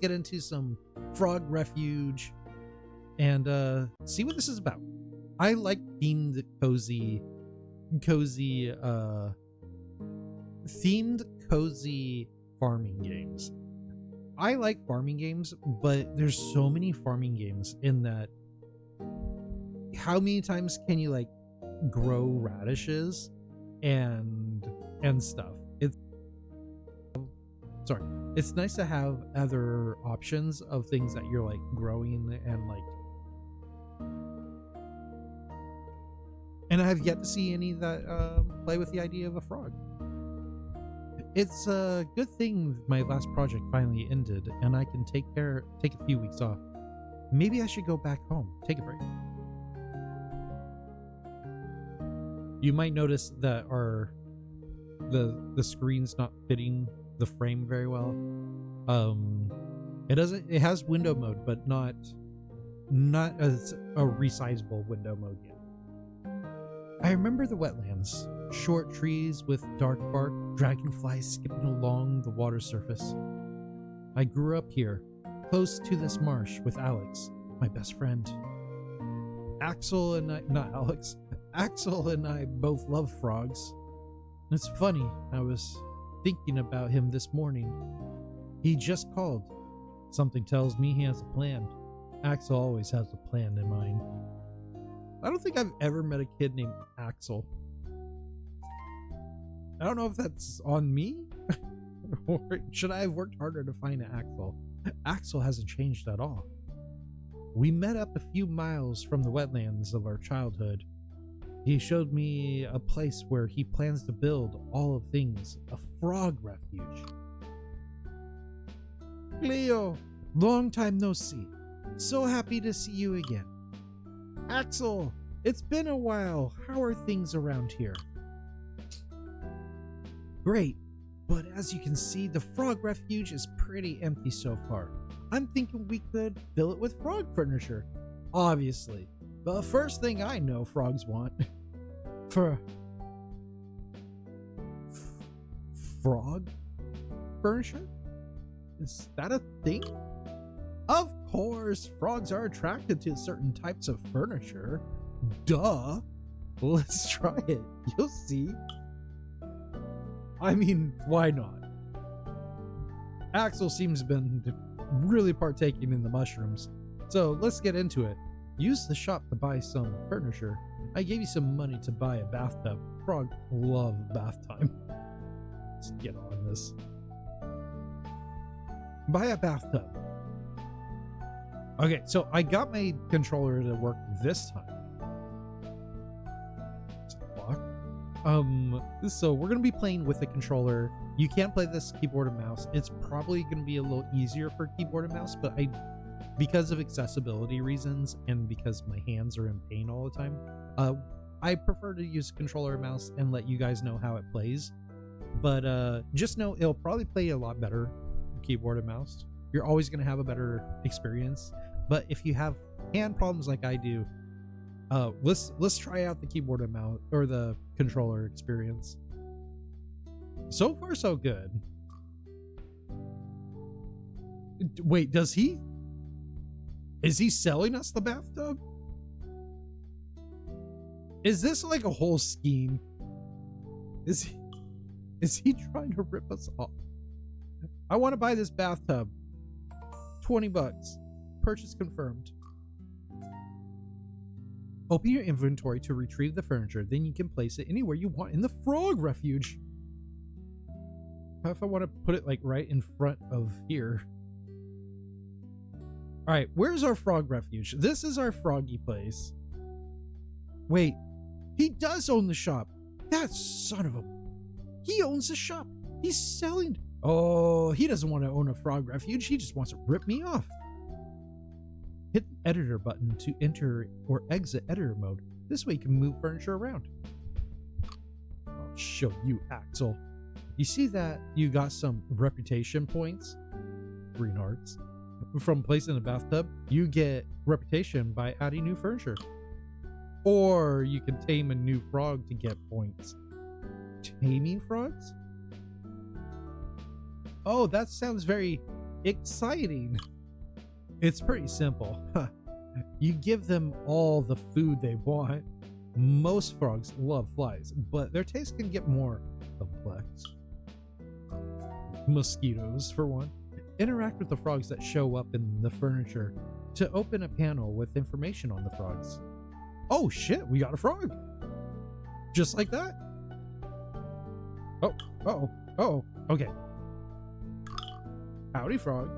get into some Frog Refuge and see what this is about. I like themed cozy farming games. I like farming games, but there's so many farming games in that. How many times can you like grow radishes and stuff? It's nice to have other options of things that you're like growing and like. And I have yet to see any that play with the idea of a frog. It's a good thing my last project finally ended and I can take a few weeks off. Maybe I should go back home, take a break. You might notice that the screen's not fitting the frame very well. It has window mode, but not as a resizable window mode yet. I remember the wetlands, short trees with dark bark, dragonflies skipping along the water surface. I grew up here, close to this marsh with Alex, my best friend. Axel and I both love frogs. It's funny, I was thinking about him this morning. He just called. Something tells me he has a plan. Axel always has a plan in mind. I don't think I've ever met a kid named Axel. I don't know if that's on me or should I have worked harder to find an Axel. Axel hasn't changed at all. We met up a few miles from the wetlands of our childhood. He showed me a place where he plans to build all of things, a frog refuge. Leo, long time no see. So happy to see you again. Axel, it's been a while. How are things around here? Great, but as you can see, the frog refuge is pretty empty so far. I'm thinking we could fill it with frog furniture. Obviously. The first thing I know frogs want for frog furniture? Is that a thing? Of course, frogs are attracted to certain types of furniture. Duh. Let's try it. You'll see. I mean, why not? Axel seems to have been really partaking in the mushrooms. So let's get into it. Use the shop to buy some furniture. I gave you some money to buy a bathtub. Frogs love bath time. Let's get on this. Buy a bathtub. Okay, so I got my controller to work this time. So we're gonna be playing with the controller. You can't play this keyboard and mouse. It's probably gonna be a little easier for keyboard and mouse, but because of accessibility reasons and because my hands are in pain all the time, I prefer to use controller and mouse and let you guys know how it plays. But just know it'll probably play a lot better keyboard and mouse. You're always gonna have a better experience. But if you have hand problems like I do, let's try out the keyboard and mouse or the controller experience. So far, so good. Wait, is he selling us the bathtub? Is this like a whole scheme? Is he trying to rip us off? I want to buy this bathtub. $20. Purchase confirmed. Open your inventory to retrieve the furniture, then you can place it anywhere you want in the frog refuge. How if I want to put it like right in front of here? Alright, where's our frog refuge? This is our froggy place. Wait, he does own the shop. That son of a... He owns the shop. He's selling... Oh, he doesn't want to own a frog refuge. He just wants to rip me off. Hit the editor button to enter or exit editor mode. This way you can move furniture around. I'll show you, Axel. You see that you got some reputation points, green hearts, from placing a bathtub. You get reputation by adding new furniture. Or you can tame a new frog to get points. Taming frogs? Oh, that sounds very Exciting. It's pretty simple. You give them all the food they want. Most frogs love flies, but their taste can get more complex. Mosquitoes, for one. Interact with the frogs that show up in the furniture to open a panel with information on the frogs. Oh shit, we got a frog! Just like that? Oh, okay. Howdy, frog.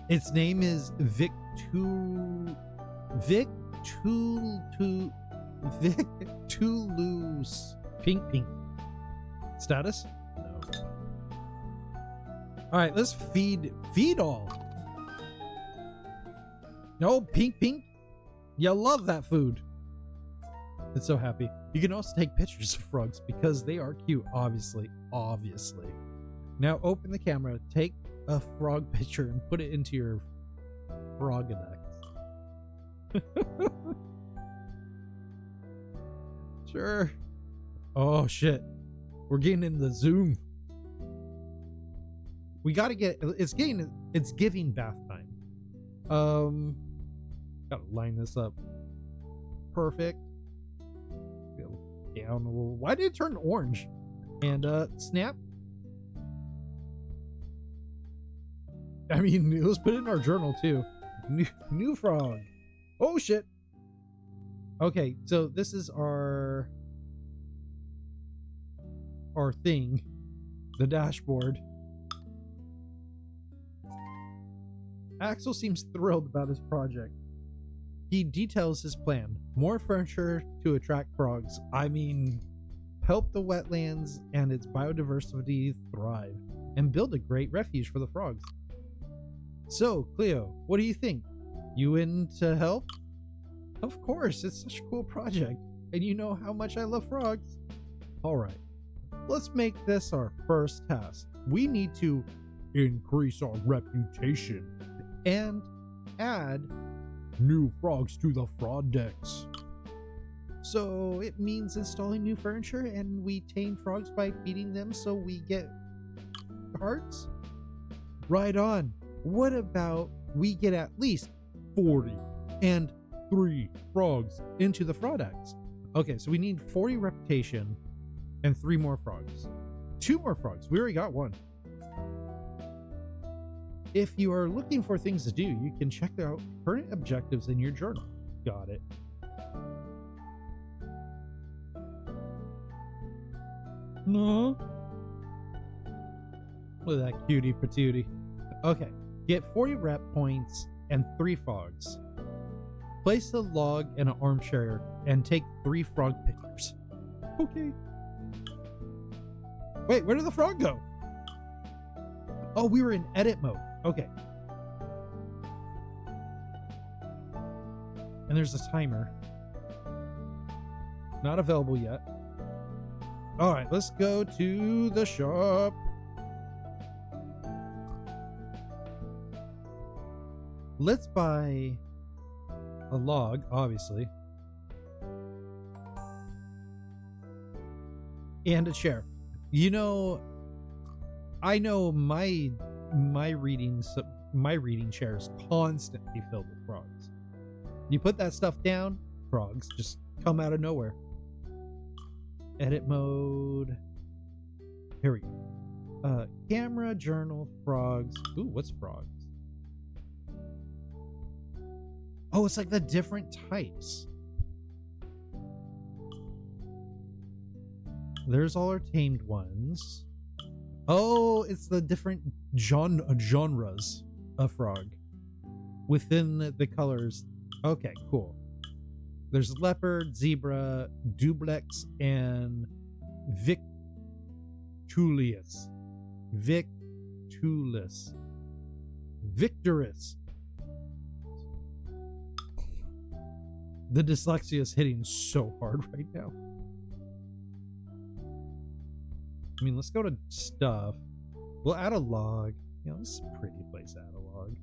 Its name is Victulus. Pink. Status? No. Alright, let's feed all. No, pink. You love that food. It's so happy. You can also take pictures of frogs because they are cute, obviously. Now open the camera, take a frog picture and put it into your Frogadex. Sure. Oh shit. We're getting in the zoom. We gotta get it's giving bath time. Gotta line this up. Perfect. Go down a little. Why did it turn orange? And snap. I mean, let's put it in our journal too. New frog. Oh shit. Okay, so this is our thing, the dashboard. Axel seems thrilled about his project. He details his plan. More furniture to attract frogs. I mean, help the wetlands and its biodiversity thrive, and build a great refuge for the frogs. So, Cleo, what do you think? You in to help? Of course, it's such a cool project, and you know how much I love frogs. Alright, let's make this our first task. We need to increase our reputation and add new frogs to the Frogadex. So it means installing new furniture, and we tame frogs by feeding them so we get hearts? Right on. What about we get at least 40 and 3 frogs into the Frogadex? Okay, so we need 40 reputation and 3 more frogs. 2 more frogs. We already got 1. If you are looking for things to do, you can check out current objectives in your journal. Got it. No. Look at that cutie patootie. Okay. Get 40 rep points and 3 frogs. Place a log in an armchair and take 3 frog pictures. Okay. Wait, where did the frog go? Oh, we were in edit mode. Okay. And there's a timer. Not available yet. Alright, let's go to the shop. Let's buy a log, obviously. And a chair. You know, I know my reading chair is constantly filled with frogs. You put that stuff down, frogs just come out of nowhere. Edit mode. Here we go. Camera, journal, frogs. Ooh, what's frogs? Oh, it's like the different types. There's all our tamed ones. Oh, it's the different genres of frog within the colors. Okay, cool. There's leopard, zebra, dublex, and victulius. Victorous. The dyslexia is hitting so hard right now. I mean, let's go to stuff. We'll add a log. You know, this is a pretty place to add a log.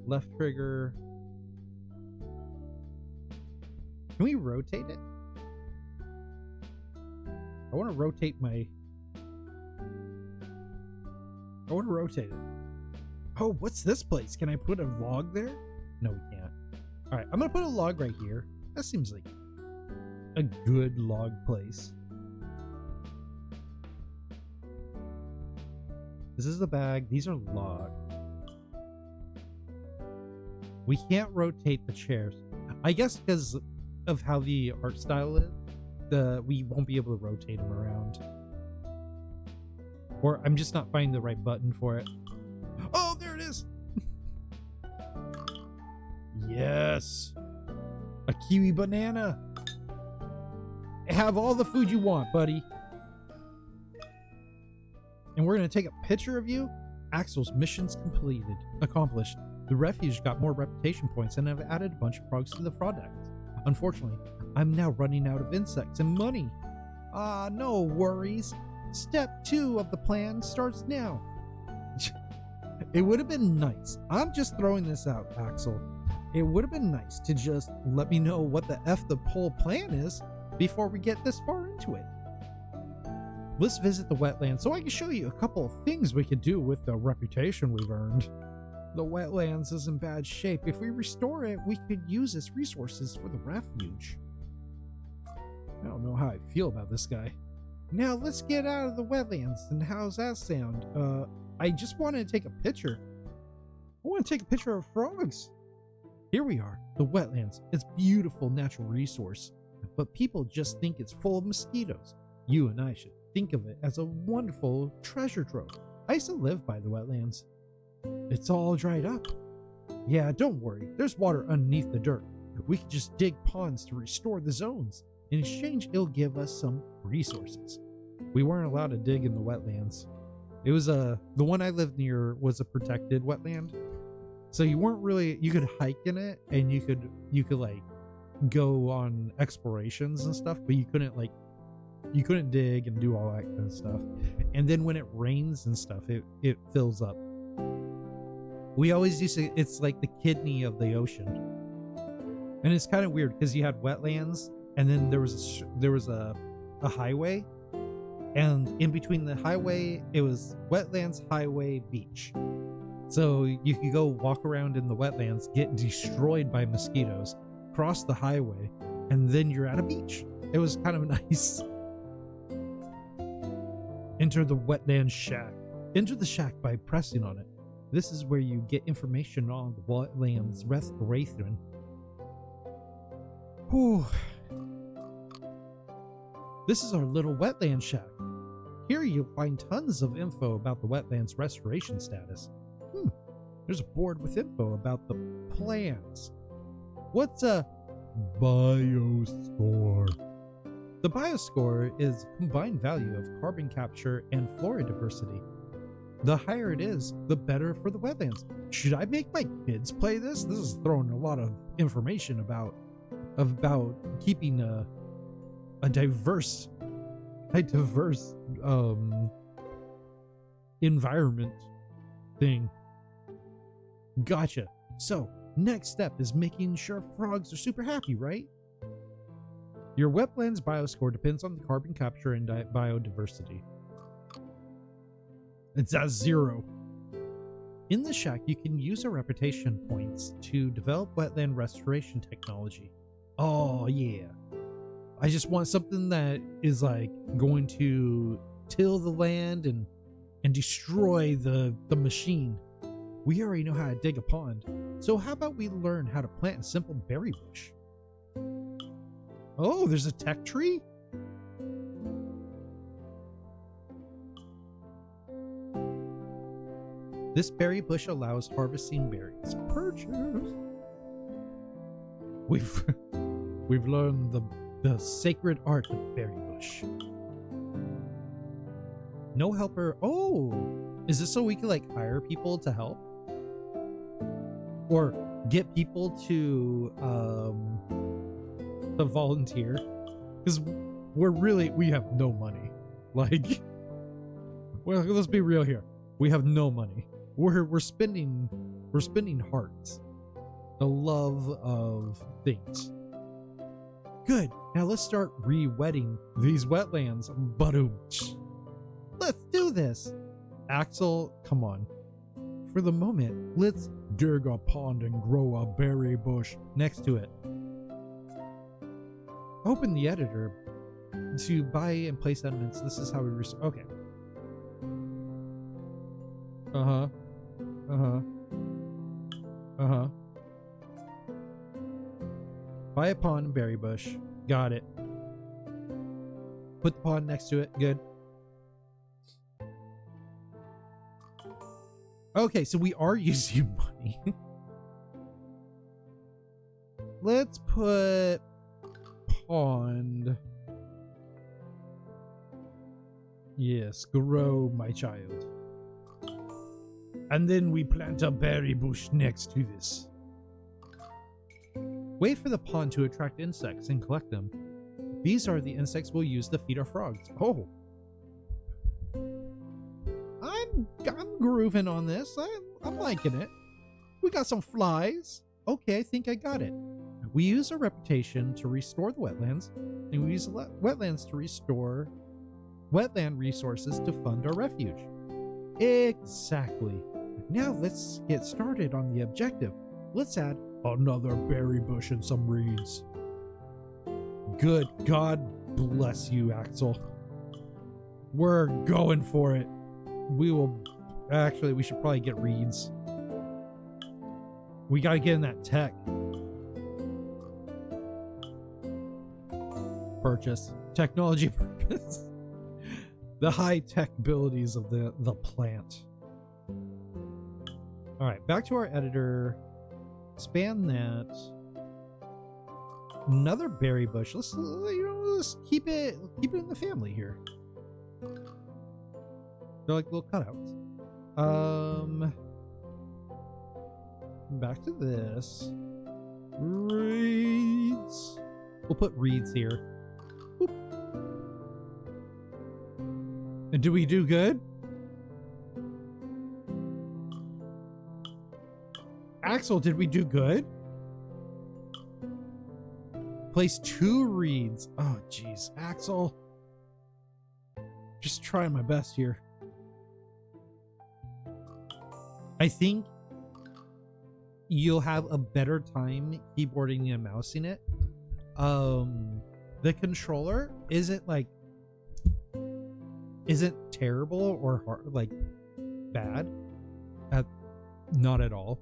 Left trigger. Can we rotate it? I want to rotate my... I want to rotate it. Oh, what's this place? Can I put a log there? No, we can't. All right, I'm going to put a log right here. That seems like a good log place. This is the bag. These are logs. We can't rotate the chairs. I guess because of how the art style is, we won't be able to rotate them around. Or I'm just not finding the right button for it. Oh, there it is! Yes! A kiwi banana! Have all the food you want, buddy. And we're going to take a picture of you. Axel's mission's accomplished. The refuge got more reputation points and have added a bunch of frogs to the product. Unfortunately, I'm now running out of insects and money. Ah, no worries. Step 2 of the plan starts now. It would have been nice. I'm just throwing this out, Axel. It would have been nice to just let me know what the F the whole plan is before we get this far into it. Let's visit the wetlands so I can show you a couple of things we could do with the reputation we've earned. The wetlands is in bad shape. If we restore it, we could use its resources for the refuge. I don't know how I feel about this guy. Now let's get out of the wetlands. And how's that sound? I just wanted to take a picture. I want to take a picture of frogs. Here we are, the wetlands. It's a beautiful natural resource, but people just think it's full of mosquitoes. You and I should think of it as a wonderful treasure trove. I used to live by the wetlands. It's all dried up. Yeah, don't worry. There's water underneath the dirt. We could just dig ponds to restore the zones. In exchange, it'll give us some resources. We weren't allowed to dig in the wetlands. It was the one I lived near was a protected wetland. So you weren't really, you could hike in it and you could like go on explorations and stuff, but you couldn't dig and do all that kind of stuff. And then when it rains and stuff, it fills up. We always used to, it's like the kidney of the ocean. And it's kind of weird because you had wetlands and then there was a highway, and in between the highway, it was wetlands, highway, beach. So you could go walk around in the wetlands, get destroyed by mosquitoes, cross the highway, and then you're at a beach. It was kind of nice. Enter the wetland shack. Enter the shack by pressing on it. This is where you get information on the wetlands restoration. Whew. This is our little wetland shack. Here you'll find tons of info about the wetlands restoration status. There's a board with info about the plans. What's a bioscore? The bioscore is a combined value of carbon capture and flora diversity. The higher it is, the better for the wetlands. Should I make my kids play this? This is throwing a lot of information about keeping a diverse environment thing. Gotcha. So, next step is making sure frogs are super happy, right? Your wetlands bioscore depends on the carbon capture and biodiversity. It's at 0. In the shack, you can use your reputation points to develop wetland restoration technology. Oh, yeah. I just want something that is like going to till the land and destroy the machine. We already know how to dig a pond, so how about we learn how to plant a simple berry bush? Oh, there's a tech tree? This berry bush allows harvesting berries. Purchase! We've learned the sacred art of berry bush. No helper. Oh! Is this so we can like hire people to help? Or get people to volunteer? Because we have no money. Like, well, let's be real here. We have no money. We're spending hearts. The love of things. Good. Now let's start re-wetting these wetlands. Ba-doom. Let's do this. Axel, come on. For the moment, let's dig a pond and grow a berry bush next to it. Open the editor to buy and place elements. This is how we restore. Okay. Buy a pond and berry bush. Got it. Put the pond next to it. Good. Okay, so we are using money. Let's put pond. Yes, grow, my child. And then we plant a berry bush next to this. Wait for the pond to attract insects and collect them. These are the insects we'll use to feed our frogs. Oh. I'm grooving on this. I'm liking it. We got some flies. Okay, I think I got it. We use our reputation to restore the wetlands, and we use wetlands to restore wetland resources to fund our refuge. Exactly. Now let's get started on the objective. Let's add another berry bush and some reeds. Good. God bless you, Axel. We're going for it. We will... Actually, we should probably get reeds. We gotta get in that tech. Purchase. Technology purchase. The high-tech abilities of the plant. Alright, back to our editor. Expand that. Another berry bush. Let's keep it in the family here. They're like little cutouts. Back to this. Reeds. We'll put reeds here. Boop. And do we do good? Axel, did we do good? Place 2 reeds. Oh, jeez. Axel. Just trying my best here. I think you'll have a better time keyboarding and mousing it. The controller isn't terrible or hard, like bad. Not at all.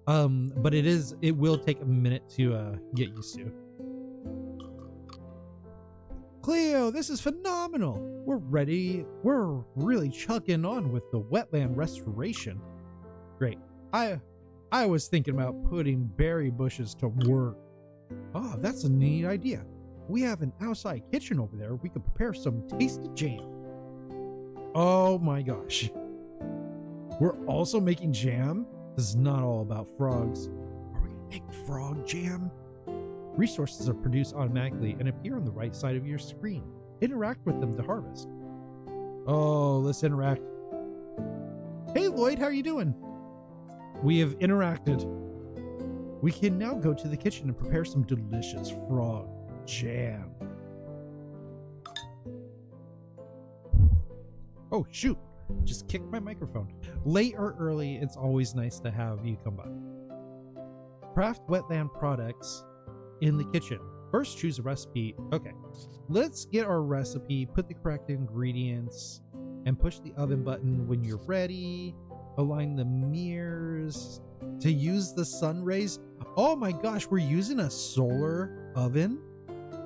But it will take a minute to get used to. Cleo, this is phenomenal. We're ready. We're really chugging on with the wetland restoration. Great. I was thinking about putting berry bushes to work. Oh, that's a neat idea. We have an outside kitchen over there. We could prepare some tasty jam. Oh my gosh. We're also making jam? This is not all about frogs. Are we gonna make frog jam? Resources are produced automatically and appear on the right side of your screen. Interact with them to harvest. Oh, let's interact. Hey Lloyd, how are you doing? We have interacted. We can now go to the kitchen and prepare some delicious frog jam. Oh shoot, just kicked my microphone. Late or early, it's always nice to have you come by. Craft wetland products in the kitchen. First, choose a recipe. Okay, let's get our recipe, put the correct ingredients, and push the oven button when you're ready. Align the mirrors to use the sun rays. Oh my gosh, we're using a solar oven.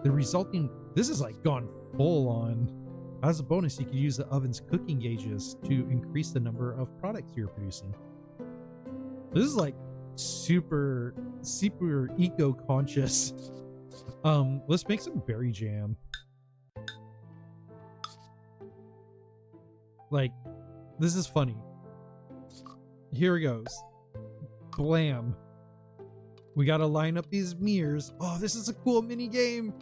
The resulting, this is like gone full on. As a bonus, you could use the oven's cooking gauges to increase the number of products you're producing. This is like super eco-conscious. Let's make some berry jam. Like, this is funny. Here it goes. Blam. We gotta line up these mirrors. Oh, this is a cool mini game.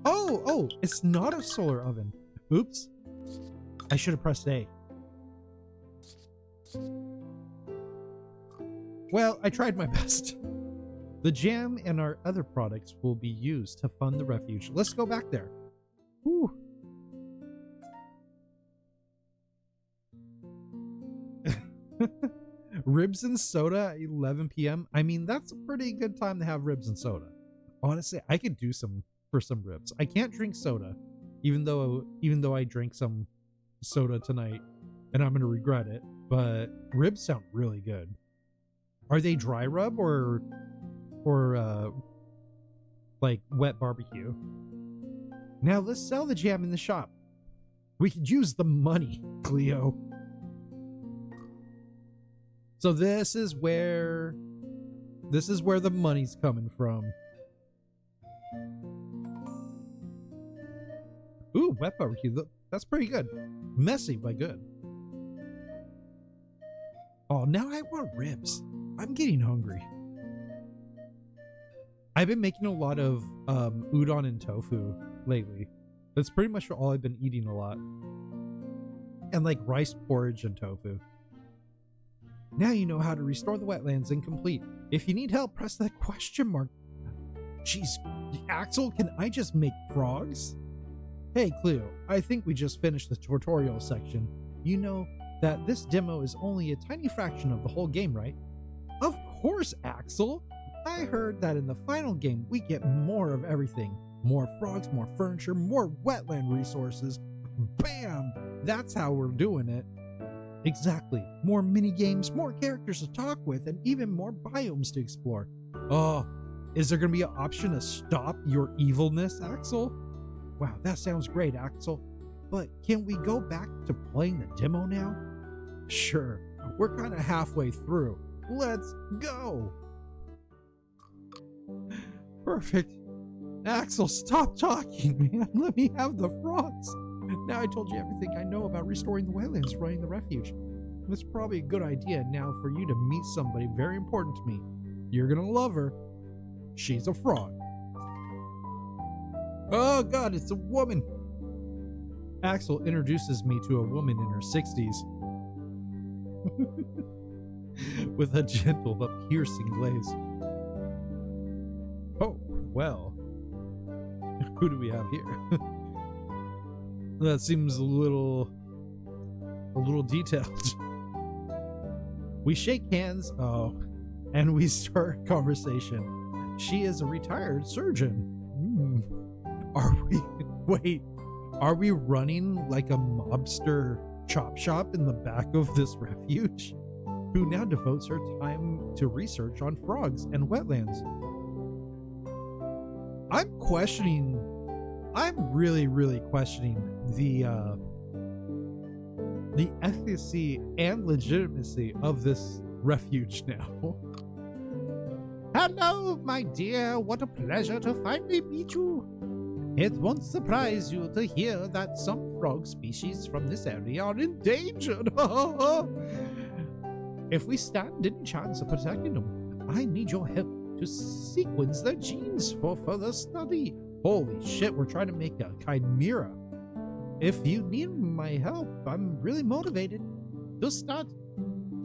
Oh, it's not a solar oven. Oops. I should have pressed A. Well, I tried my best. The jam and our other products will be used to fund the refuge. Let's go back there. Whew. Ribs and soda at 11 p.m. I mean, that's a pretty good time to have ribs and soda. Honestly, I could do some ribs. I can't drink soda, even though I drank some soda tonight, and I'm gonna regret it. But ribs sound really good. Are they dry rub or like wet barbecue? Now let's sell the jam in the shop. We could use the money, Cleo. So this is where the money's coming from. Ooh, wet barbecue. That's pretty good. Messy, but good. Oh, now I want ribs. I'm getting hungry. I've been making a lot of udon and tofu lately. That's pretty much all I've been eating a lot. And like rice porridge and tofu. Now you know how to restore the wetlands and complete. If you need help, press that question mark. Jeez, Axel, can I just make frogs? Hey Cleo, I think we just finished the tutorial section. You know that this demo is only a tiny fraction of the whole game, right? Of course, Axel! I heard that in the final game we get more of everything. More frogs, more furniture, more wetland resources. Bam! That's how we're doing it. Exactly. More mini games, more characters to talk with, and even more biomes to explore. Oh, is there going to be an option to stop your evilness, Axel? Wow, that sounds great, Axel. But can we go back to playing the demo now? Sure. We're kind of halfway through. Let's go! Perfect. Axel, stop talking, man. Let me have the frogs. Now I told you everything I know about restoring the wetlands, running the refuge. It's probably a good idea now for you to meet somebody very important to me. You're gonna love her. She's a frog. Oh god, it's a woman. Axel introduces me to a woman in her 60s. With a gentle but piercing glaze. Oh, well. Who do we have here? That seems a little detailed. We shake hands, and we start a conversation. She is a retired surgeon. Are we running like a mobster chop shop in the back of this refuge? Who now devotes her time to research on frogs and wetlands. I'm really questioning the efficacy and legitimacy of this refuge now. Hello, my dear. What a pleasure to finally meet you. It won't surprise you to hear that some frog species from this area are endangered. If we stand any chance of protecting them, I need your help to sequence their genes for further study. Holy shit, we're trying to make a chimera. If you need my help, I'm really motivated. To start,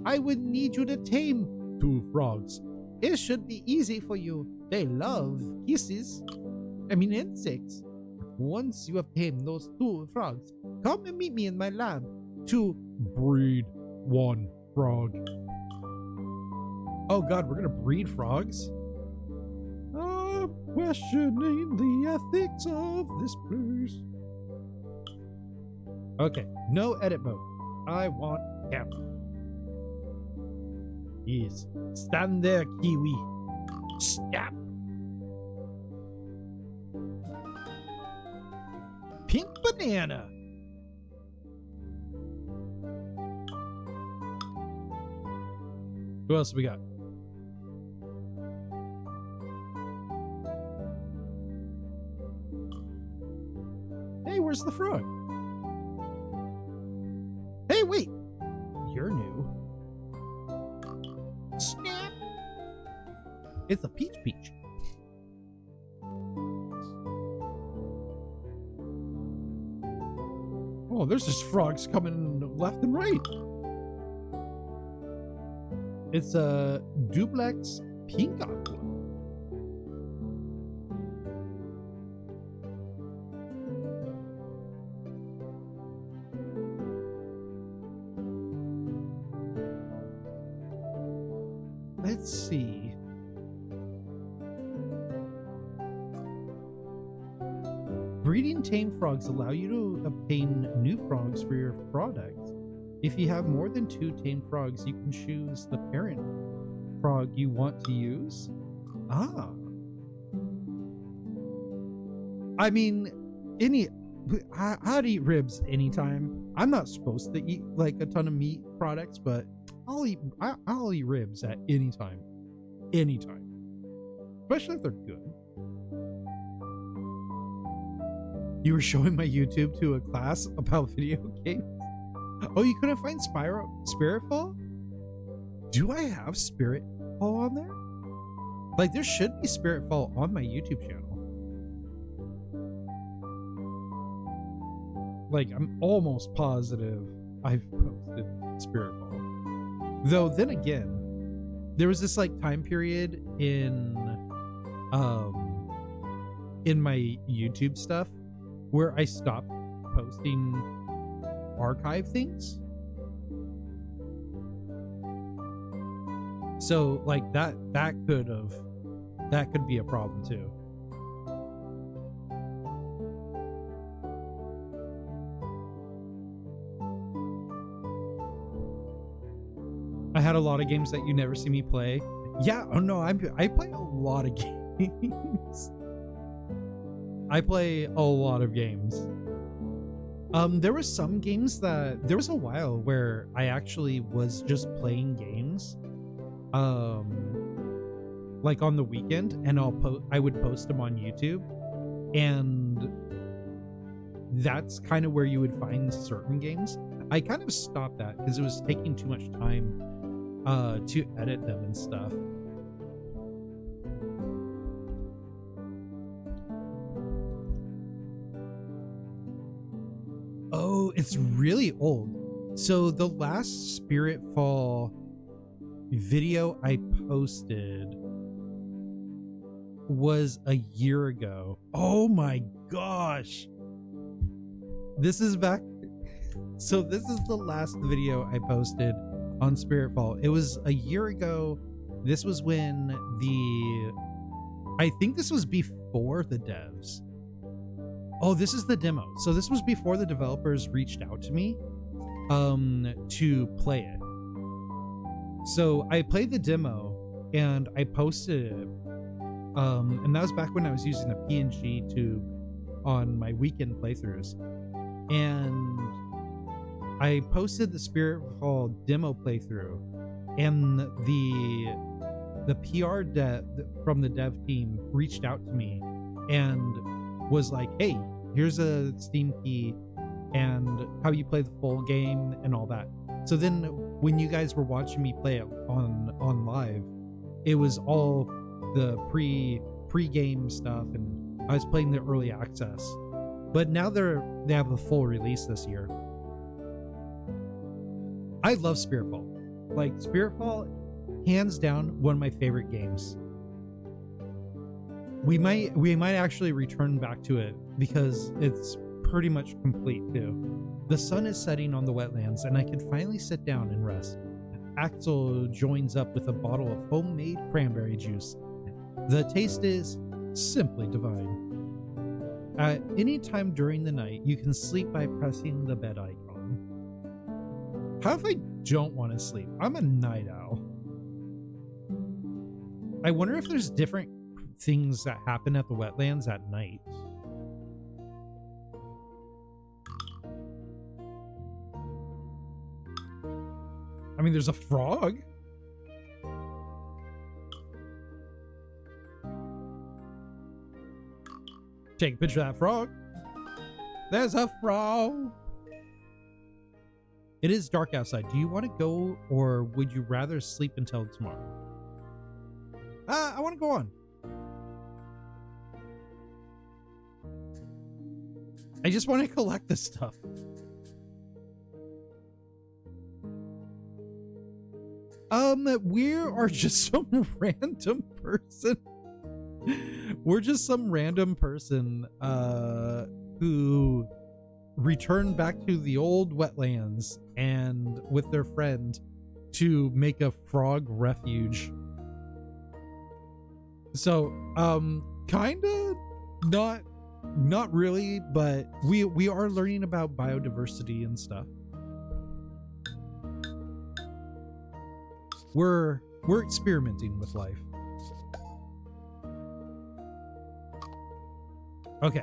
I would need you to tame 2 frogs. It should be easy for you. They love insects. Once you have tamed those 2 frogs, come and meet me in my lab to breed 1 frog. Oh god, we're gonna breed frogs? I'm questioning the ethics of this place. Okay, no edit mode. I want camera. Yes. Stand there, Kiwi. Snap. Pink banana. Who else we got? Hey, where's the frog? Hey, wait! You're new. Snap! It's a peach. Oh, there's just frogs coming left and right. It's a duplex pink aqua. let's see. Breeding tame frogs allow you to obtain new frogs for your product. If you have more than 2 tame frogs, you can choose the parent frog you want to use. Ah. I mean, I'd eat ribs anytime. I'm not supposed to eat like a ton of meat products, but I'll eat ribs at any time. Anytime. Especially if they're good. You were showing my YouTube to a class about video games? Oh, you couldn't find Spiritfall? Do I have Spiritfall on there? Like, there should be Spiritfall on my YouTube channel. Like, I'm almost positive I've posted Spiritfall. Though, then again, there was this, like, time period in my YouTube stuff where I stopped posting archive things. So, like, that could be a problem, too. I had a lot of games that you never see me play. Yeah, oh no, I play a lot of games. I play a lot of games. There were some games that there was a while where I actually was just playing games, like on the weekend, and I would post them on YouTube, and that's kind of where you would find certain games. I kind of stopped that because it was taking too much time to edit them and stuff. Oh, it's really old. So the last Spiritfall video I posted was a year ago. Oh my gosh. This is back. So this is the last video I posted on Spiritfall. It was a year ago. This was when I think this was before the devs. Oh, this is the demo. So this was before the developers reached out to me to play it. So I played the demo and I posted it. And that was back when I was using a PNG tube on my weekend playthroughs. And I posted the Spiritfall demo playthrough, and the PR from the dev team reached out to me and was like, hey, here's a Steam key and how you play the full game and all that. So then when you guys were watching me play it on live, it was all the pre-game stuff, and I was playing the early access. But now they have a full release this year. I love Spiritfall. Like, Spiritfall, hands down, one of my favorite games. We might actually return back to it because it's pretty much complete too. The sun is setting on the wetlands and I can finally sit down and rest. Axel joins up with a bottle of homemade cranberry juice. The taste is simply divine. At any time during the night, you can sleep by pressing the bed icon. How if I don't want to sleep? I'm a night owl. I wonder if there's different things that happen at the wetlands at night. I mean, there's a frog. Take a picture of that frog. There's a frog. It is dark outside. Do you want to go, or would you rather sleep until tomorrow? I want to go on. I just want to collect this stuff. We are just some random person. We're just some random person who returned back to the old wetlands and with their friend to make a frog refuge. So, kinda not really, but we are learning about biodiversity and stuff. We're experimenting with life. Okay.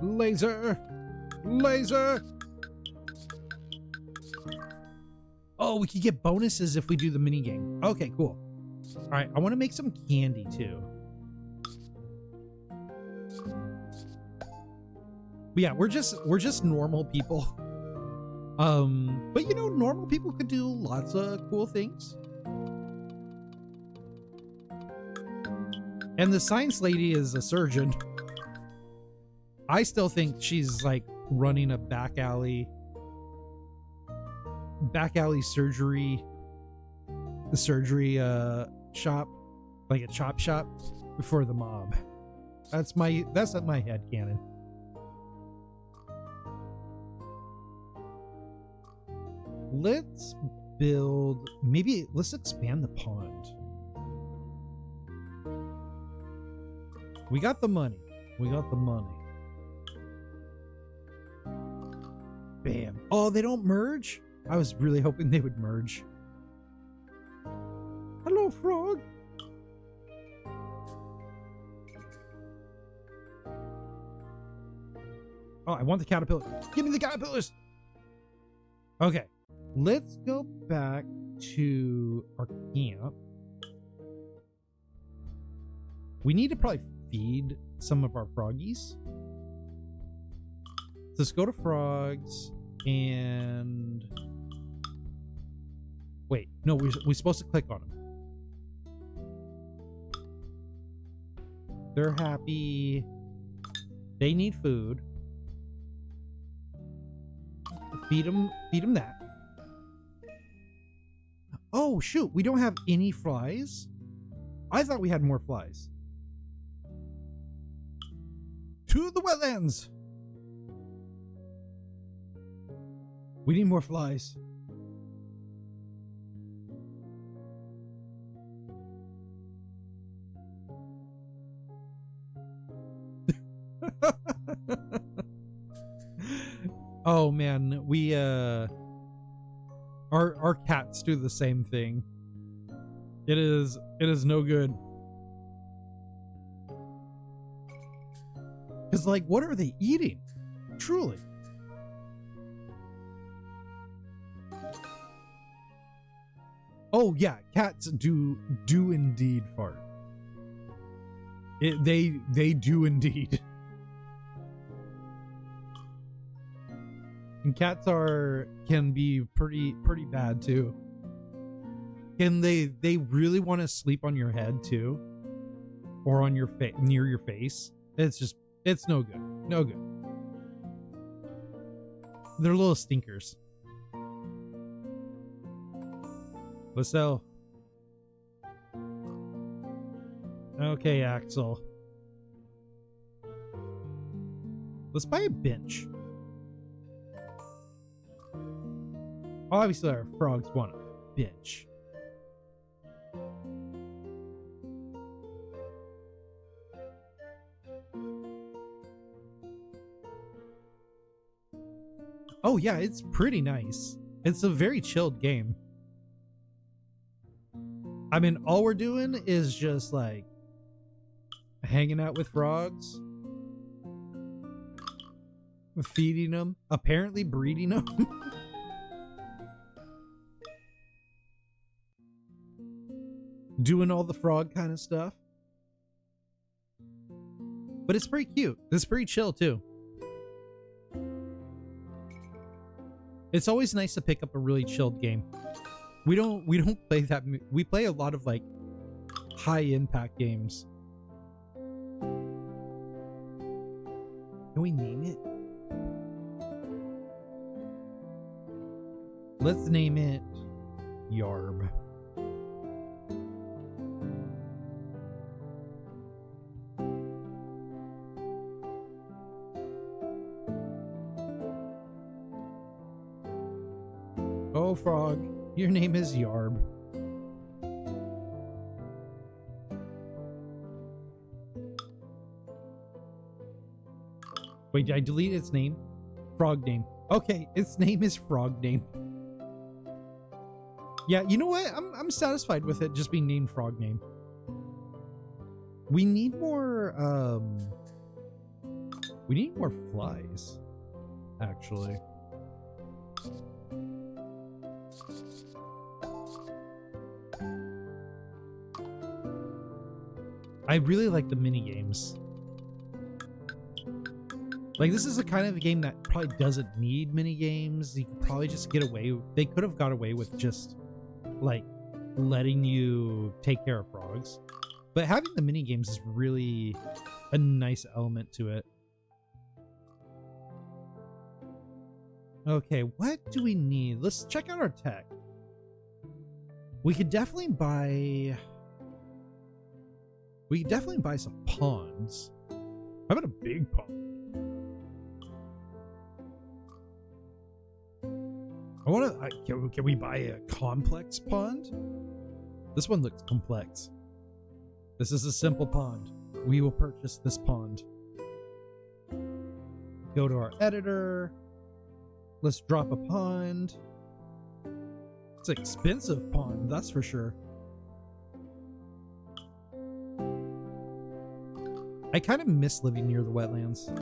Laser! Laser! Oh, we could get bonuses if we do the mini game. Okay, cool. All right, I want to make some candy too. But yeah, we're just normal people. But you know, normal people could do lots of cool things. And the science lady is a surgeon. I still think she's like running a back alley surgery shop, like a chop shop for the mob. That's my headcanon. Let's let's expand the pond. We got the money. Bam. Oh, they don't merge? I was really hoping they would merge. Hello, frog. Oh, I want the caterpillar. Give me the caterpillars. Okay. Let's go back to our camp. We need to probably feed some of our froggies. Let's go to frogs and... Wait, no, we're supposed to click on them. They're happy. They need food. Feed them that. Oh, shoot, we don't have any flies? I thought we had more flies. To the wetlands! We need more flies. Oh man, we our cats do the same thing. It is no good. Cause like, what are they eating? Truly. Oh yeah, cats do indeed fart. They do indeed. And cats can be pretty bad too. And they really want to sleep on your head too, or on your face, near your face. It's no good. No good. They're little stinkers. Let's sell. Okay, Axel. Let's buy a bench. Obviously, our frogs want a bench. Oh yeah, it's pretty nice. It's a very chilled game. I mean, all we're doing is just like hanging out with frogs, feeding them, apparently breeding them. Doing all the frog kind of stuff. But it's pretty cute. It's pretty chill too. It's always nice to pick up a really chilled game. We don't play that. We play a lot of like high impact games. Can we name it? Let's name it Yarb. Oh, frog, your name is Yarb. Wait, did I delete its name? Frog name. Okay, its name is Frog name. Yeah, you know what? I'm satisfied with it just being named Frog name. We need more flies, actually. I really like the mini games. Like, this is the kind of a game that probably doesn't need mini games. You could probably just get away. They could have got away with just like letting you take care of frogs, but having the mini games is really a nice element to it. Okay, what do we need? Let's check out our tech. We could definitely buy some ponds. How about a big pond? I want to. Can we buy a complex pond? This one looks complex. This is a simple pond. We will purchase this pond. Go to our editor. Let's drop a pond. It's an expensive pond, that's for sure. I kind of miss living near the wetlands.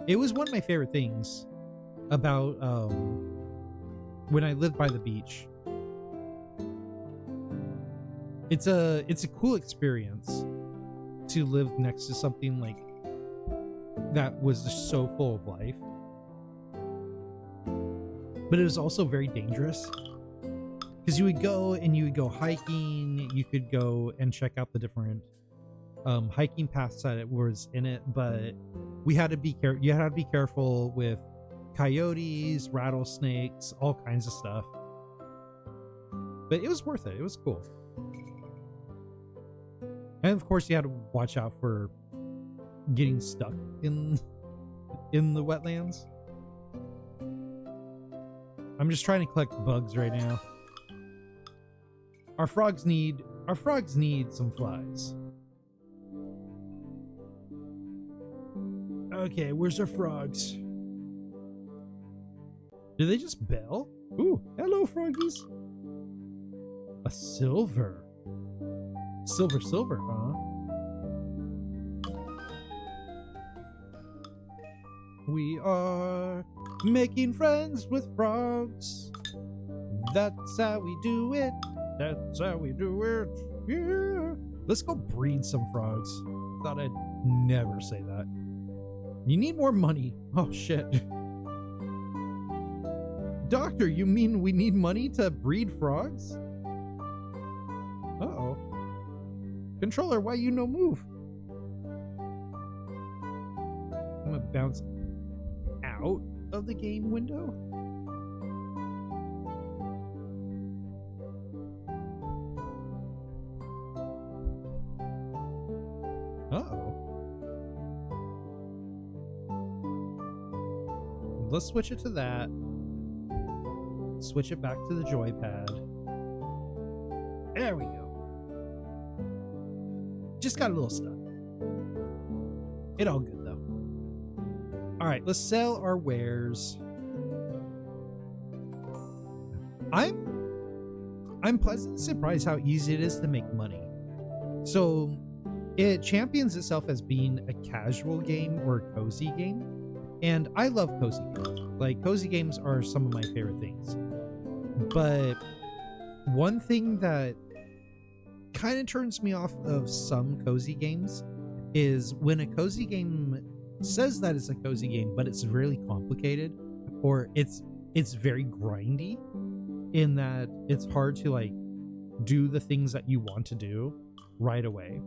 It was one of my favorite things about when I lived by the beach. It's a cool experience to live next to something like that was just so full of life. But it was also very dangerous because you would go hiking. You could go and check out the different hiking paths that was in it, but we had to be careful. You had to be careful with coyotes, rattlesnakes, all kinds of stuff. But it was worth it. It was cool. And of course, you had to watch out for getting stuck in the wetlands. I'm just trying to collect bugs right now. Our frogs need some flies. Okay, where's our frogs? Do they just bell? Ooh, hello, froggies. A silver. Silver, huh? We are making friends with frogs. That's how we do it. That's how we do it. Yeah. Let's go breed some frogs. Thought I'd never say that. You need more money. Oh, shit. Doctor, you mean we need money to breed frogs? Uh-oh. Controller, why you no move? I'm gonna bounce out of the game window. Uh-oh. Let's switch it to that. Switch it back to the joypad. There we go. Just got a little stuck. It all good though. All right, let's sell our wares. I'm pleasantly surprised how easy it is to make money. So it champions itself as being a casual game or a cozy game. And I love cozy games. Like, cozy games are some of my favorite things. But one thing that kind of turns me off of some cozy games is when a cozy game says that it's a cozy game, but it's really complicated, or it's very grindy in that it's hard to like do the things that you want to do right away.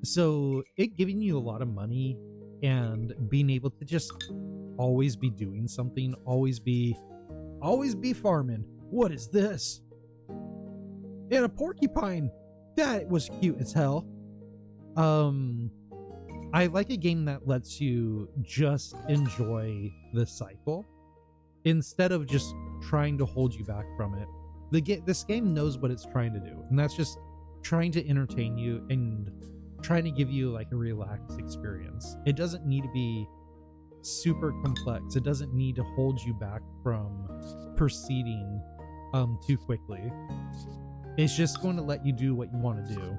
So it giving you a lot of money and being able to just always be doing something, always be farming. What is this? And a porcupine. That was cute as hell. I like a game that lets you just enjoy the cycle instead of just trying to hold you back from it. This game knows what it's trying to do, and that's just trying to entertain you and trying to give you like a relaxed experience. It doesn't need to be super complex. It doesn't need to hold you back from proceeding too quickly. It's just going to let you do what you want to do.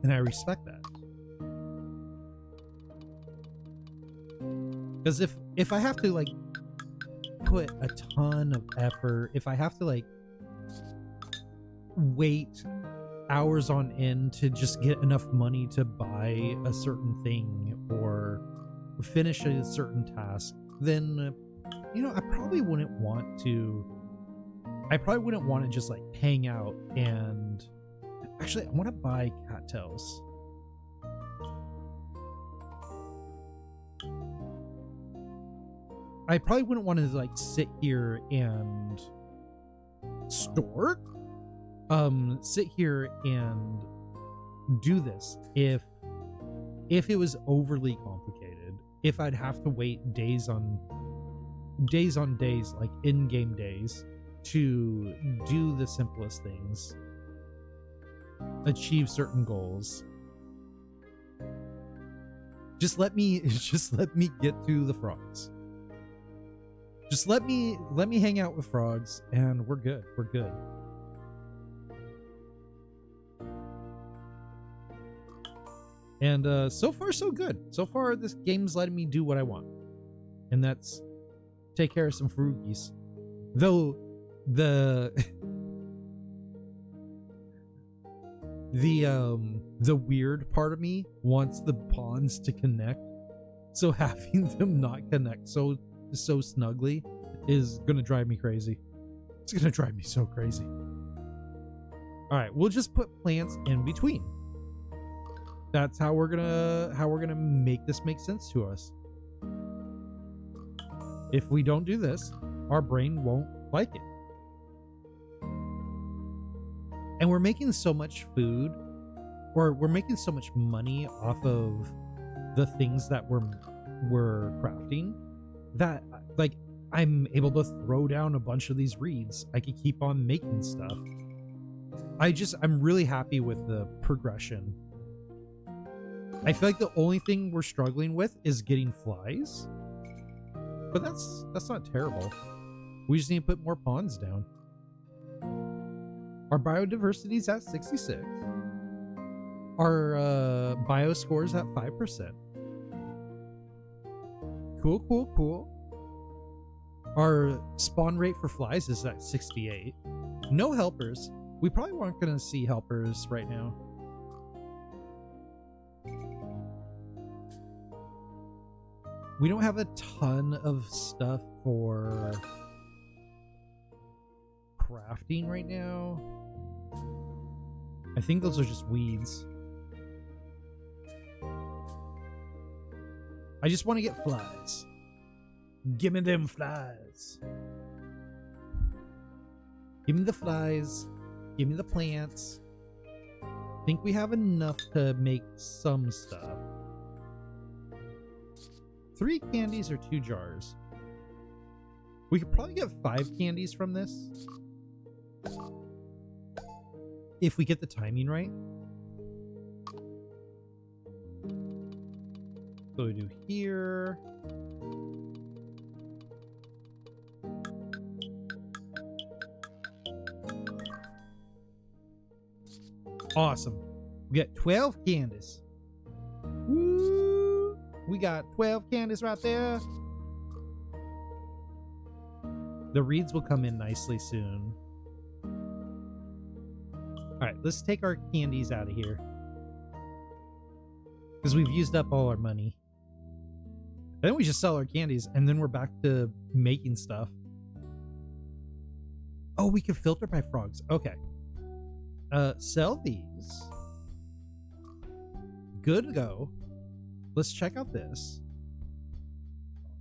And I respect that. Because if I have to like put a ton of effort, if I have to like wait hours on end to just get enough money to buy a certain thing or finish a certain task, then you know, I probably wouldn't want to just like hang out. And actually I want to buy cattails. I probably wouldn't want to like sit here and sit here and do this if it was overly complicated, if I'd have to wait days on days, like in-game days, to do the simplest things, achieve certain goals. Just let me get to the frogs. Just let me hang out with frogs and we're good. We're good. And so far so good. So far this game's letting me do what I want. And that's take care of some froogies. Though the weird part of me wants the ponds to connect. So having them not connect so snugly is gonna drive me crazy. It's gonna drive me so crazy. All right, we'll just put plants in between. That's how we're gonna make this make sense to us. If we don't do this, our brain won't like it. And we're making so much food, or we're making so much money off of the things that we're crafting, that like I'm able to throw down a bunch of these reeds. I could keep on making stuff. I'm really happy with the progression. I feel like the only thing we're struggling with is getting flies, but that's not terrible. We just need to put more ponds down. Our biodiversity is at 66. Our bio score's at 5%. Cool. Our spawn rate for flies is at 68. No helpers. We probably weren't going to see helpers right now. We don't have a ton of stuff for crafting right now. I think those are just weeds. I just want to get flies. Give me them flies. Give me the flies. Give me the plants. I think we have enough to make some stuff. 3 candies or 2 jars. We could probably get 5 candies from this. If we get the timing right. So we do here. Awesome. We got 12 candies. Woo! We got 12 candies right there. The reeds will come in nicely soon. Alright, let's take our candies out of here. Because we've used up all our money. Then we just sell our candies and then we're back to making stuff. Oh, we can filter by frogs. Okay. Sell these. Good to go. Let's check out this.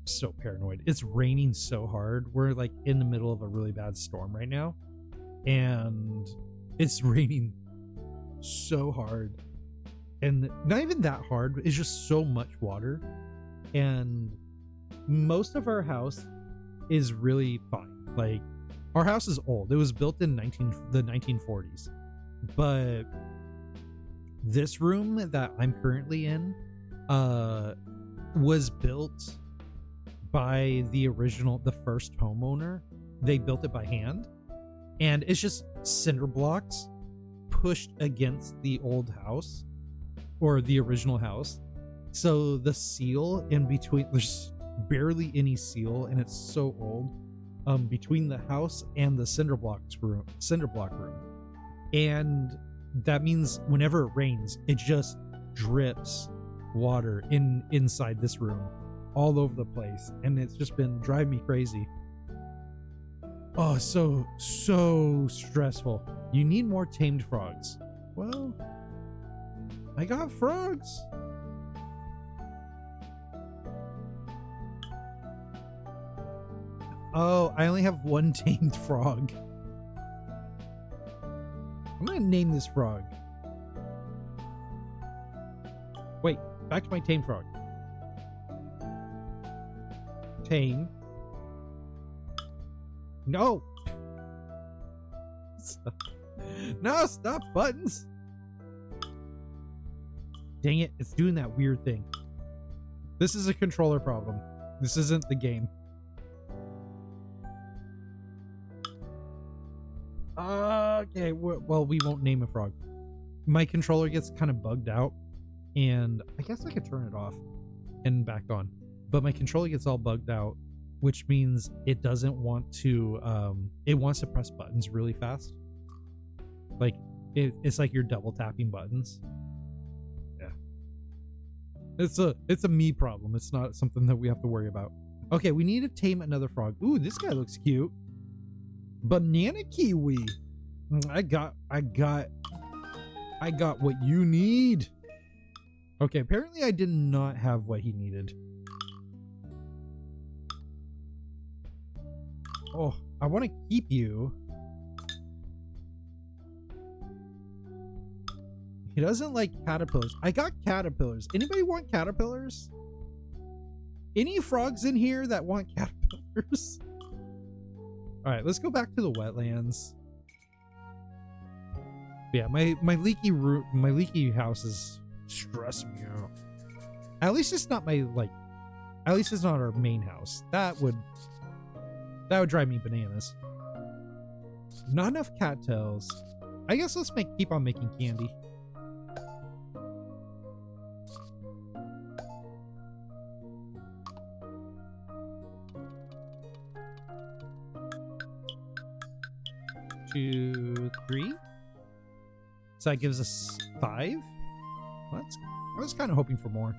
I'm so paranoid. It's raining so hard. We're like in the middle of a really bad storm right now. And it's raining so hard. And not even that hard. It's just so much water. And most of our house is really fine. Like, our house is old. It was built in the 1940s. But this room that I'm currently in was built by the first homeowner. They built it by hand, and it's just cinder blocks pushed against the old house or the original house. So the seal in between, there's barely any seal, and it's so old, between the house and the cinder block room. And that means whenever it rains, it just drips water inside this room all over the place, and it's just been driving me crazy. Oh, so stressful. You need more tamed frogs. Well, I got frogs. Oh, I only have one tamed frog. I'm gonna name this frog. Wait, back to my tamed frog. Tame. No! No, stop buttons! Dang it, it's doing that weird thing. This is a controller problem. This isn't the game. Okay, well, we won't name a frog. My controller gets kind of bugged out, and I guess I could turn it off and back on. But my controller gets all bugged out, which means it doesn't want to, it wants to press buttons really fast. Like, it's like you're double tapping buttons. Yeah. It's a me problem. It's not something that we have to worry about. Okay, we need to tame another frog. Ooh, this guy looks cute. Banana kiwi. I got what you need. Okay, apparently I did not have what he needed. Oh, I want to keep you. He doesn't like caterpillars. I got caterpillars. Anybody want caterpillars? Any frogs in here that want caterpillars? All right, let's go back to the wetlands. Yeah, my leaky house is stressing me out. At least it's not at least it's not our main house. That would drive me bananas. Not enough cattails. I guess let's keep on making candy. Two, three. So that gives us 5. Well, I was kind of hoping for more.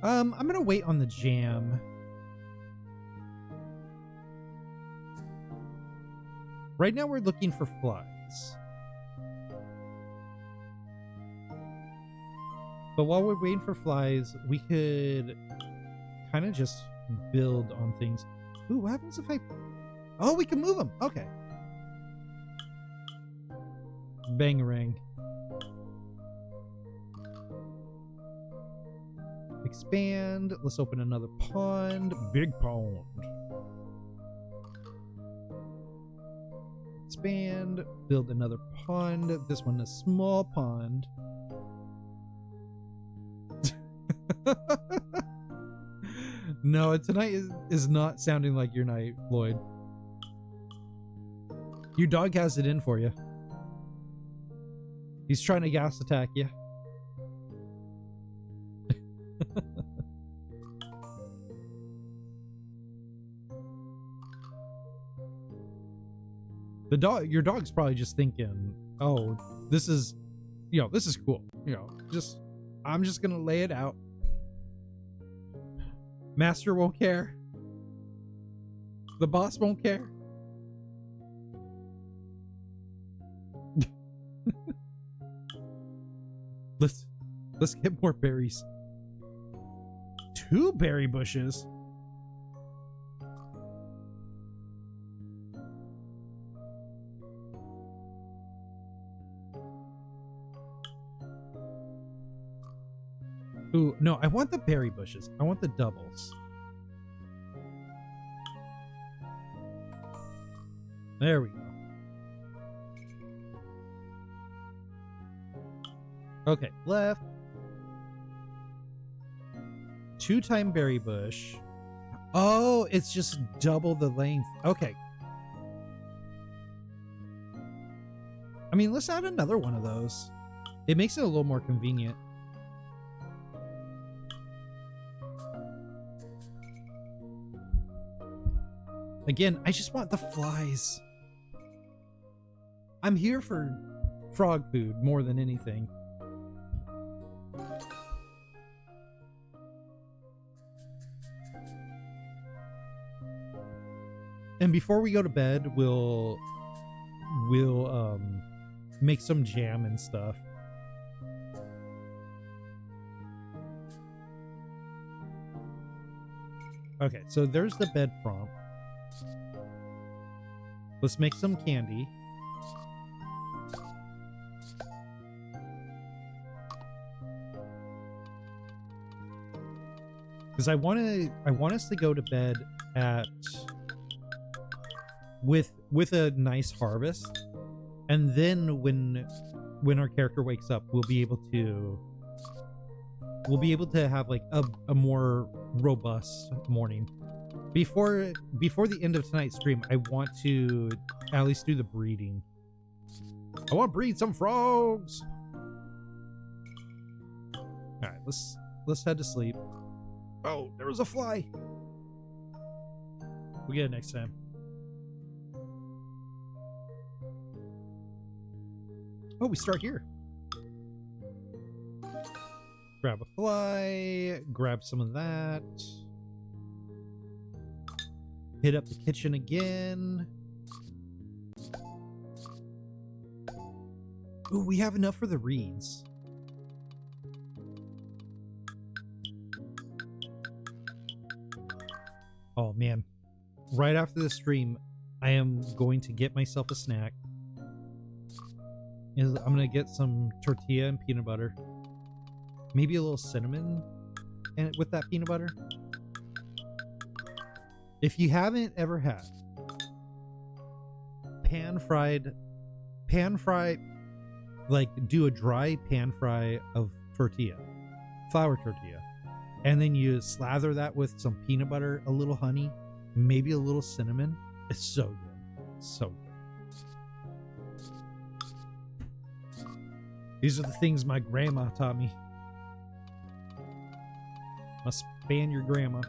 I'm gonna wait on the jam. Right now we're looking for flies. But while we're waiting for flies, we could kind of just build on things. Ooh, what happens if I... Oh, we can move them. Okay. Bangarang. Expand. Let's open another pond. Big pond. Expand. Build another pond. This one a small pond. No, tonight is not sounding like your night, Lloyd. Your dog has it in for you. He's trying to gas attack you. Your dog's probably just thinking, oh, this is cool. I'm just gonna lay it out. Master won't care. The boss won't care. Let's get more berries. 2 berry bushes. Ooh, no, I want the berry bushes. I want the doubles. There we go. Okay, left. 2-time berry bush. Oh, it's just double the length. Okay. I mean, let's add another one of those. It makes it a little more convenient. Again, I just want the flies. I'm here for frog food more than anything. And before we go to bed, we'll make some jam and stuff. Okay, so there's the bed prompt. Let's make some candy. Because I want us to go to bed at with a nice harvest, and then when our character wakes up, we'll be able to have like a more robust morning. Before the end of tonight's stream, I want to at least do the breeding. I want to breed some frogs. All right, let's head to sleep. Oh, there was a fly. We'll get it next time. Oh, we start here. Grab a fly, grab some of that. Hit up the kitchen again. Ooh, we have enough for the reeds. Oh man, right after the stream, I am going to get myself a snack. I'm gonna get some tortilla and peanut butter. Maybe a little cinnamon and with that peanut butter. If you haven't ever had pan fried, like do a dry pan fry of tortilla, flour tortilla, and then you slather that with some peanut butter, a little honey, maybe a little cinnamon. It's so good. So good. These are the things my grandma taught me. Must span your grandma.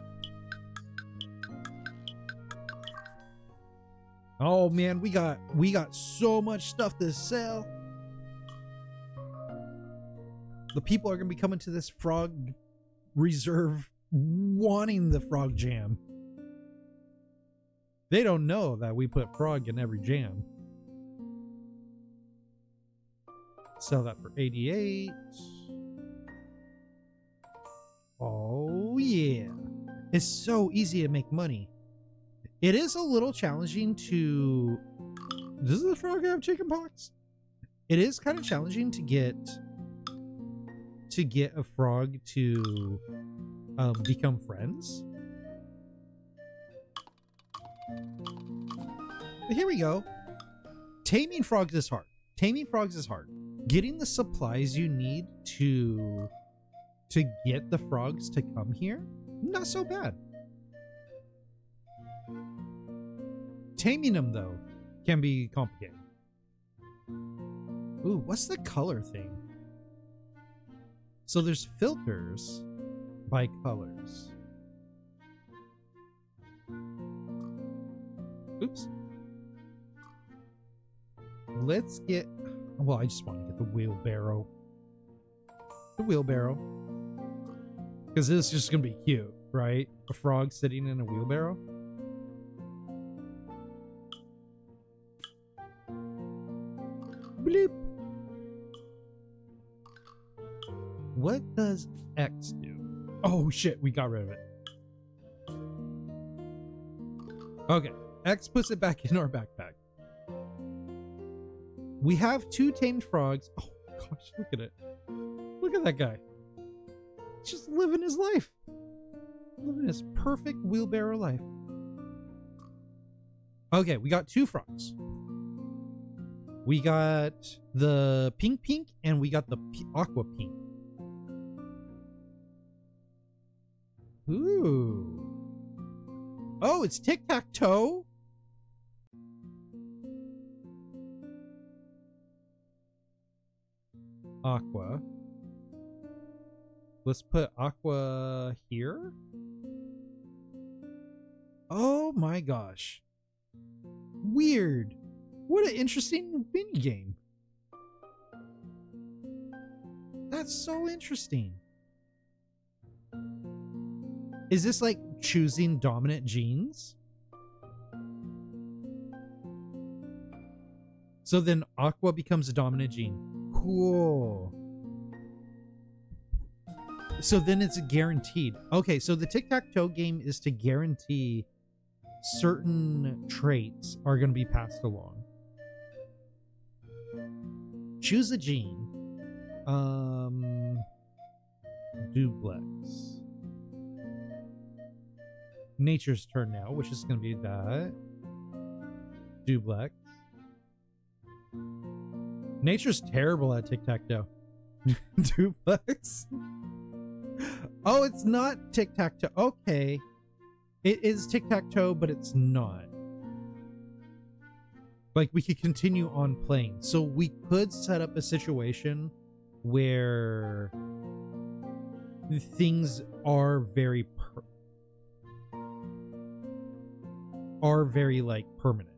Oh man, we got so much stuff to sell. The people are gonna be coming to this frog reserve wanting the frog jam. They don't know that we put frog in every jam. Sell that for 88. Oh yeah. It's so easy to make money. It is a little challenging to... Does the frog have chicken pox? It is kind of challenging to get a frog to become friends. But here we go. Taming frogs is hard. Taming frogs is hard. Getting the supplies you need to get the frogs to come here, not so bad. Taming them, though, can be complicated. Ooh, what's the color thing? So there's filters by colors. Oops. Let's get... Well, I just want to get the wheelbarrow. The wheelbarrow. Because this is just going to be cute, right? A frog sitting in a wheelbarrow. Bleep. What does X do? Oh shit, we got rid of it. Okay, X puts it back in our backpack. We have 2 tamed frogs. Oh gosh, look at it. Look at that guy. He's just living his life. Living his perfect wheelbarrow life. Okay, we got 2 frogs. We got the pink and we got the aqua pink. Ooh. Oh, it's tic-tac-toe. Aqua. Let's put aqua here. Oh my gosh. Weird. What an interesting mini game. That's so interesting. Is this like choosing dominant genes? So then aqua becomes a dominant gene. Cool. So then it's guaranteed. Okay, so the tic-tac-toe game is to guarantee certain traits are going to be passed along. Choose a gene. Duplex. Nature's turn now, which is going to be that. Duplex. Nature's terrible at tic-tac-toe. Duplex. Oh, it's not tic-tac-toe. Okay. It is tic-tac-toe, but it's not. Like, we could continue on playing. So we could set up a situation where things are very like permanent.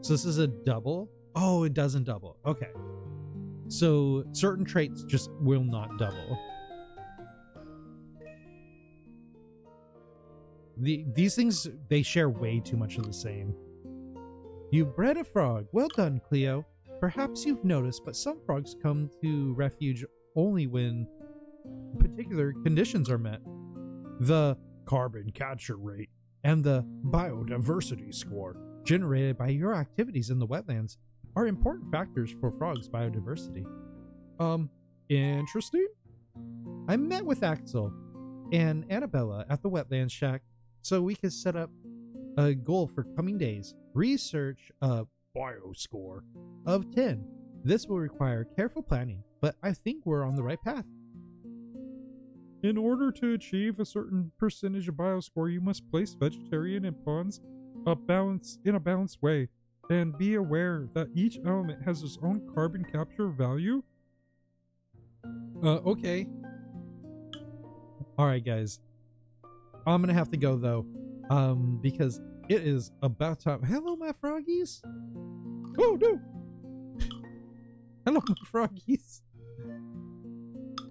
So this is a double. Oh, it doesn't double. Okay. So certain traits just will not double. These things, they share way too much of the same. You bred a frog. Well done, Cleo. Perhaps you've noticed, but some frogs come to refuge only when particular conditions are met. The carbon capture rate and the biodiversity score generated by your activities in the wetlands are important factors for frogs' biodiversity. Interesting? I met with Axel and Annabella at the wetlands shack so we could set up a goal for coming days. Research a bioscore of 10. This will require careful planning, but I think we're on the right path. In order to achieve a certain percentage of bioscore, you must place vegetarian and ponds in a balanced way, and be aware that each element has its own carbon capture value. Okay. Alright, guys. I'm gonna have to go, though, because it is about time. Hello, my froggies. Oh, no. Hello, my froggies.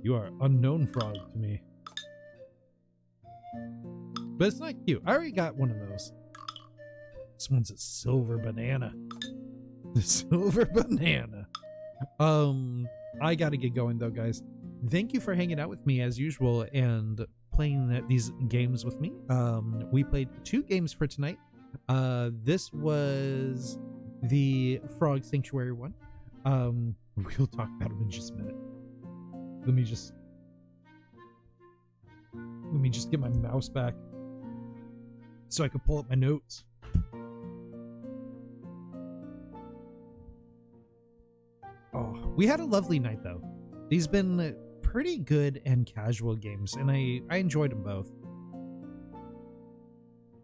You are unknown frog to me. But it's not cute. I already got one of those. This one's a silver banana. The silver banana. I gotta get going though, guys. Thank you for hanging out with me as usual and playing these games with me. We played 2 games for tonight. This was the Frog Sanctuary one. We'll talk about them in just a minute. Let me just get my mouse back so I can pull up my notes. Oh, we had a lovely night though. These been pretty good and casual games, and I enjoyed them both.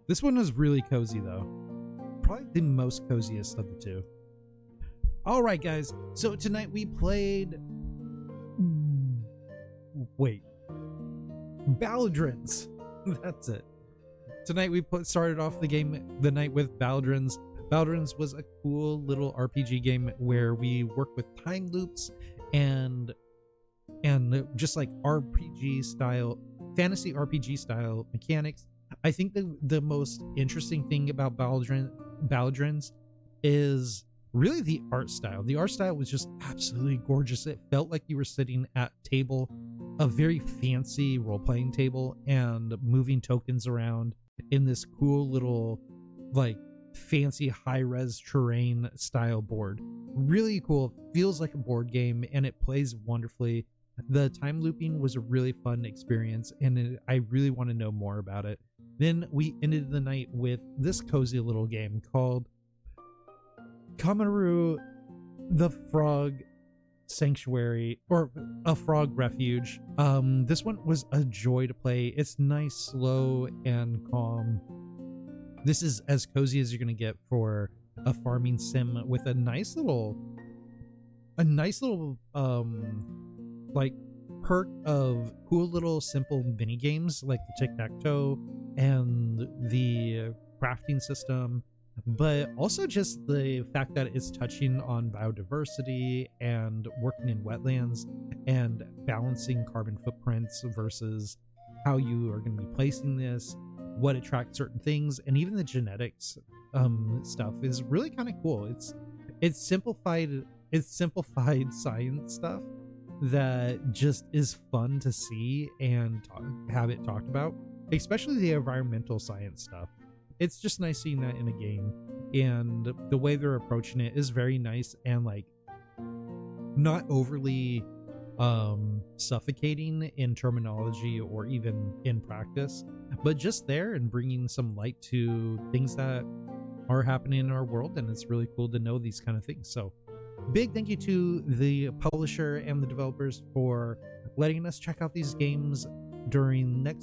This one was really cozy though. Probably the most coziest of the 2. Alright guys, so tonight we played... Wait. Baldrins. That's it. Tonight we started off the night with Baldrins. Baldrins was a cool little RPG game where we work with time loops and just like RPG style, fantasy RPG style mechanics. I think the most interesting thing about Baldrins is really the art style. The art style was just absolutely gorgeous. It felt like you were sitting at a very fancy role-playing table and moving tokens around in this cool little like fancy high-res terrain style board. Really cool. Feels like a board game and it plays wonderfully. The time looping was a really fun experience and I really want to know more about it. Then we ended the night with this cozy little game called Kamaeru, the Frog Sanctuary, or a Frog Refuge. This one was a joy to play. It's nice, slow, and calm. This is as cozy as you're gonna get for a farming sim with a nice little like perk of cool little simple mini games like the tic-tac-toe and the crafting system, but also just the fact that it's touching on biodiversity and working in wetlands and balancing carbon footprints versus how you are going to be placing this, what attracts certain things, and even the genetics stuff is really kind of cool. It's simplified science stuff that just is fun to see and have it talked about, especially the environmental science stuff. It's just nice seeing that in a game, and the way they're approaching it is very nice and like not overly suffocating in terminology or even in practice, but just there and bringing some light to things that are happening in our world. And it's really cool to know these kind of things. So big thank you to the publisher and the developers for letting us check out these games during next